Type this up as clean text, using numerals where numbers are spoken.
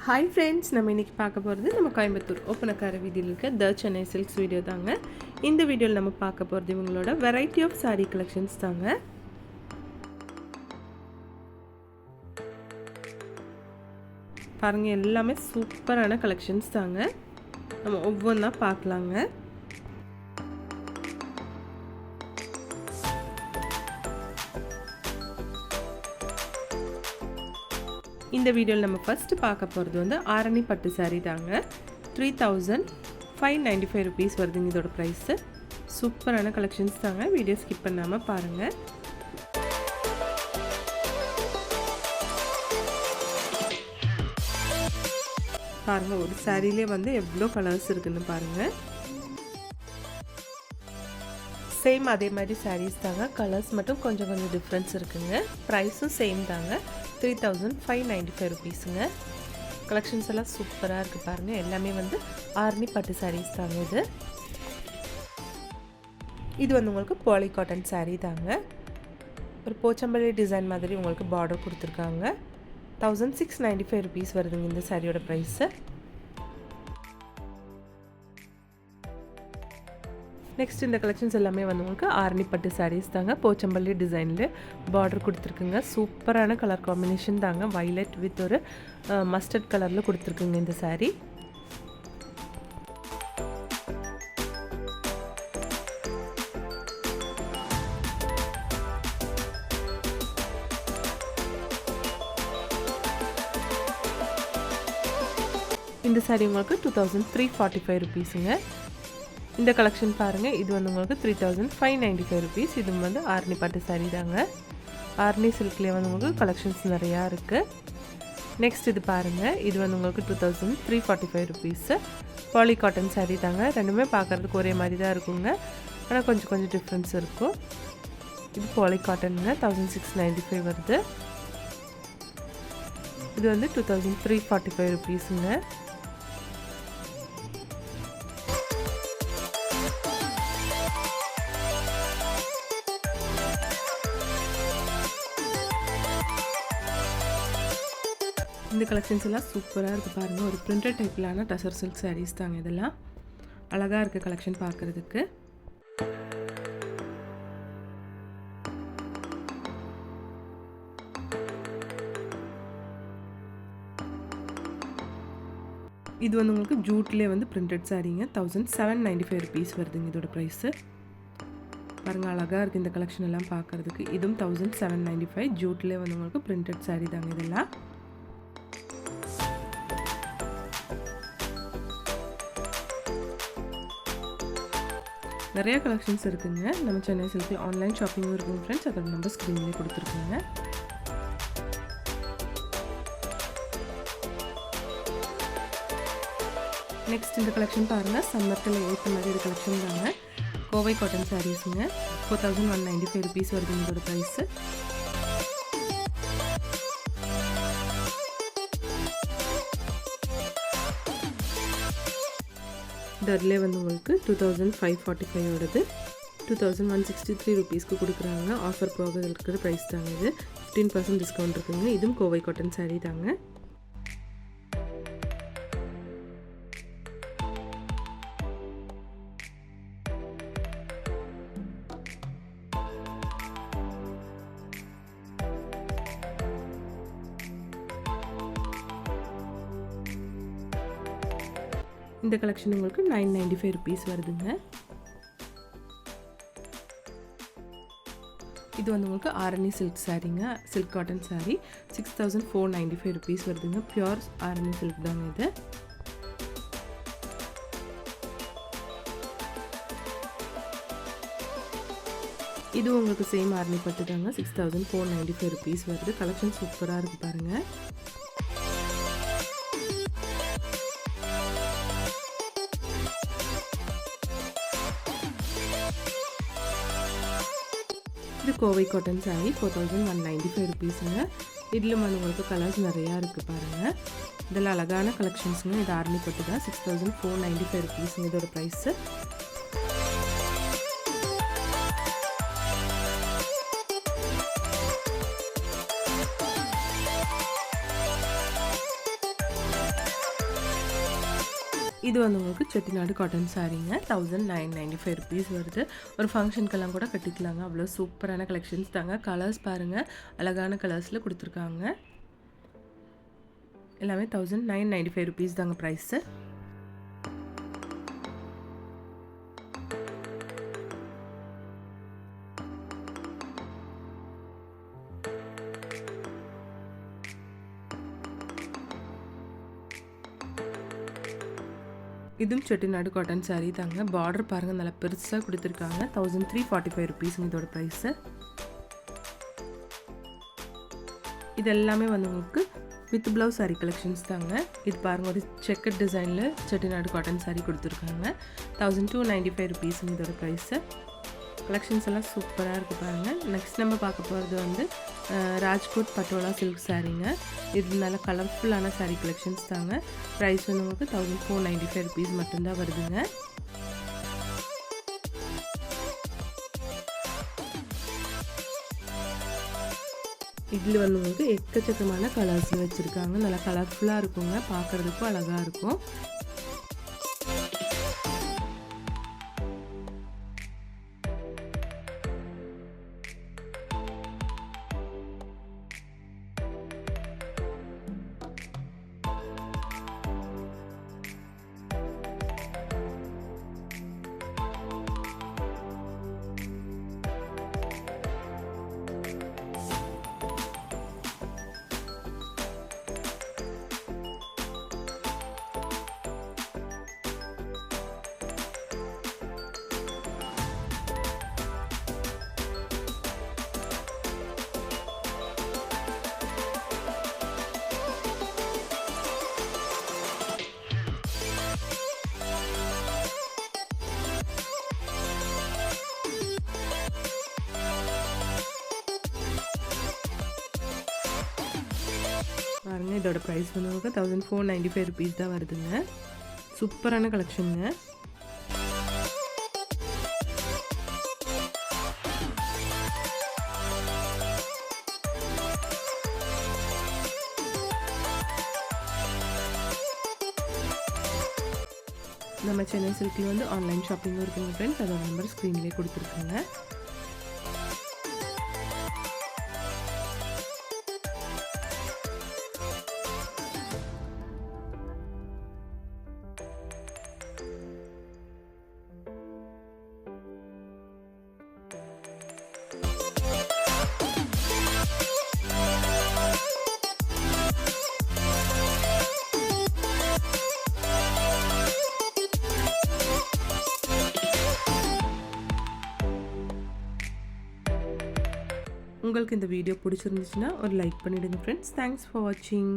Hi friends, நம்ம இன்றைக்கி பார்க்க போகிறது நம்ம கோயம்புத்தூர் ஒப்பனக்கார வீதியில் இருக்க த சென்னை சில்க்ஸ் வீடியோ தாங்க. இந்த வீடியோவில் நம்ம பார்க்க போகிறது இவங்களோட வெரைட்டி ஆஃப் சாரீ கலெக்ஷன்ஸ் தாங்க. பாருங்கள், எல்லாமே சூப்பரான கலெக்ஷன்ஸ் தாங்க. நம்ம ஒவ்வொன்றா பார்க்கலாங்க. இந்த வீடியோவில் நம்ம ஃபஸ்ட்டு பார்க்க போகிறது வந்து ஆரணி பட்டு சாரீ தாங்க. 3595 ருபீஸ் வருதுங்க இதோட ப்ரைஸு. சூப்பரான கலெக்ஷன்ஸ் தாங்க. வீடியோ ஸ்கிப் பண்ணாமல் பாருங்கள். பாருங்கள், ஒரு சாரீலே வந்து எவ்வளோ கலர்ஸ் இருக்குதுன்னு பாருங்கள். சேம் அதே மாதிரி சாரீஸ் தாங்க, கலர்ஸ் மட்டும் கொஞ்சம் டிஃப்ரென்ஸ் இருக்குங்க. ப்ரைஸும் சேம் தாங்க. 3595 ருபீஸுங்க. கலெக்ஷன்ஸ் எல்லாம் சூப்பராக இருக்குது பாருங்கள். எல்லாமே வந்து ஆரணி பட்டு சாரீஸ் தாங்க. இது வந்து உங்களுக்கு பாலி காட்டன் சாரீ தாங்க. ஒரு போச்சம்பள்ளி டிசைன் மாதிரி உங்களுக்கு பார்டர் கொடுத்துருக்காங்க. 1695 ருபீஸ் வருதுங்க இந்த சாரியோட ப்ரைஸு. நெக்ஸ்ட் இந்த கலெக்ஷன்ஸ் எல்லாமே வந்து உங்களுக்கு ஆரணி பட்டு சாரீஸ் தாங்க. போச்சம்பள்ளி டிசைனில் பார்டர் கொடுத்துருக்குங்க. சூப்பரான கலர் காம்பினேஷன் தாங்க. வைலட் வித் ஒரு மஸ்டர்ட் கலரில் கொடுத்துருக்குங்க இந்த சாரீ. இந்த சாரீ உங்களுக்கு 2345 ருபீஸுங்க. இந்த கலெக்ஷன் பாருங்கள், இது வந்து உங்களுக்கு 3595 ருபீஸ். இது வந்து ஆரணி பட்டு சாரீ தாங்க. ஆரணி சில்க்லேயே வந்து உங்களுக்கு கலெக்ஷன்ஸ் நிறையா இருக்குது. நெக்ஸ்ட் இது பாருங்கள், இது வந்து உங்களுக்கு 2345 ருபீஸு. பாலி காட்டன் சாரீ தாங்க. ரெண்டுமே பார்க்குறதுக்கு ஒரே மாதிரி தான் இருக்குங்க, ஆனால் கொஞ்சம் டிஃப்ரென்ஸ் இருக்கும். இது பாலி காட்டனுங்க. 1695 வருது. இது வந்து 2345 ருபீஸுங்க. இந்த கலெக்ஷன்ஸ் எல்லாம் சூப்பராக இருக்குது பாருங்கள். ஒரு பிரிண்டட் டைப்பிலான டசர் சில்க் சாரீஸ் தாங்க. இதெல்லாம் அழகாக இருக்குது கலெக்ஷன் பார்க்குறதுக்கு. இது வந்து உங்களுக்கு ஜூட்லேயே வந்து பிரிண்டட் சாரீங்க. 1795 ருபீஸ் வருதுங்க இதோட ப்ரைஸு. பாருங்கள், அழகாக இருக்குது இந்த கலெக்ஷன் எல்லாம் பார்க்குறதுக்கு. இதுவும் 1795 ஜூட்லேயே வந்து உங்களுக்கு பிரிண்டட் சாரீ தாங்க இதெல்லாம். நிறைய கலெக்ஷன்ஸ் இருக்குங்க. நம்ம சென்னை சில்கில் ஆன்லைன் ஷாப்பிங்கும் இருக்குங்க ஃப்ரெண்ட்ஸ். அதோட நம்பர் ஸ்க்ரீன்லேயே கொடுத்துருக்குங்க. நெக்ஸ்ட் இந்த கலெக்ஷன் பாருங்கள், சம்மர்க்கில் ஏற்ற மாதிரி ஒரு கலெக்ஷன் தாங்க. கோவை காட்டன் சாரீஸுங்க. 4195 ருபீஸ் வருது இதோட ப்ரைஸு. டர்லே வந்து உங்களுக்கு 2545 2163 ருபீஸ்க்கு கொடுக்குறாங்க. ஆஃபர் போக இருக்கிற ப்ரைஸ் தாங்க இது. 15% டிஸ்கவுண்ட் இருக்குங்க. இதுவும் கோவை காட்டன் சாரீ தாங்க. இந்த கலெக்ஷன் உங்களுக்கு 995 ருபீஸ் வருதுங்க. இது வந்து உங்களுக்கு ஆரணி சில்க் சாரீங்க. சில்க் காட்டன் சாரீ 6495 ருபீஸ் வருதுங்க. பியூர் ஆரணி சில்க் தாங்க இது. இது உங்களுக்கு சேம் ஆரணி பட்டு தாங்க. 6495 ருபீஸ் வருது. கலெக்ஷன் சூப்பராக இருக்குது பாருங்கள். இது கோவை காட்டன் சாரீ 4195 ருபீஸுங்க. இதில் வந்து உங்களுக்கு கலர்ஸ் நிறையா இருக்குது பாருங்கள். இதெல்லாம் அழகான கலெக்ஷன்ஸுங்க. இது ஆரணி பட்டு தான். 6495 ருபீஸுங்க இதோட ப்ரைஸு. இது வந்து உங்களுக்கு செட்டிநாடு காட்டன் சாரீங்க. 1995 ருபீஸ் வருது. ஒரு ஃபங்க்ஷனுக்கெல்லாம் கூட கட்டிக்கலாங்க. அவ்வளோ சூப்பரான கலெக்ஷன்ஸ் தாங்க. கலர்ஸ் பாருங்கள், அழகான கலர்ஸில் கொடுத்துருக்காங்க. எல்லாமே 1995 ருபீஸ் தாங்க ப்ரைஸு. இதுவும் செட்டிநாடு காட்டன் சாரீ தாங்க. பார்டர் பாருங்கள், நல்லா பெருசாக கொடுத்துருக்காங்க. 1345 ருபீஸுங்க இதோட ப்ரைஸு. இது எல்லாமே வந்து உங்களுக்கு வித் ப்ளவுஸ் சாரீ கலெக்ஷன்ஸ் தாங்க. இது பாருங்கள், ஒரு செக்கட் டிசைனில் செட்டிநாடு காட்டன் சாரீ கொடுத்துருக்காங்க. 1295 ருபீஸுங்க இதோட ப்ரைஸு. கலெக்ஷன்ஸ் எல்லாம் சூப்பராக இருக்குது பாருங்கள். நெக்ஸ்ட் நம்ம பார்க்க போகிறது வந்து ராஜ்கோட் பட்டோலா சில்க் சாரீங்க. இது நல்ல கலர்ஃபுல்லான சாரீ கலெக்ஷன்ஸ் தாங்க. ப்ரைஸ் வந்து உங்களுக்கு 1495 ருபீஸ் மட்டும்தான் வருதுங்க. இதில் வந்து உங்களுக்கு எக்கச்சக்கமான கலர்ஸ் வச்சுருக்காங்க. நல்லா கலர்ஃபுல்லாக இருக்குங்க, பார்க்குறதுக்கும் அழகாக இருக்கும். பாருங்கள், இதோட ப்ரைஸ் வந்து உங்களுக்கு 1495 ருபீஸ் தான் வருதுங்க. சூப்பரான கலெக்ஷனுங்க. நம்ம சென்னை சில்கில் வந்து ஆன்லைன் ஷாப்பிங்கும் இருக்குங்க ஃப்ரெண்ட்ஸ். அதோட நம்பர் ஸ்க்ரீன்லேயே கொடுத்துருக்குங்க. உங்களுக்கு இந்த வீடியோ பிடிச்சிருந்துச்சுன்னா ஒரு லைக் பண்ணிவிடுங்க ஃப்ரெண்ட்ஸ். தேங்க்ஸ் ஃபார் வாட்சிங்.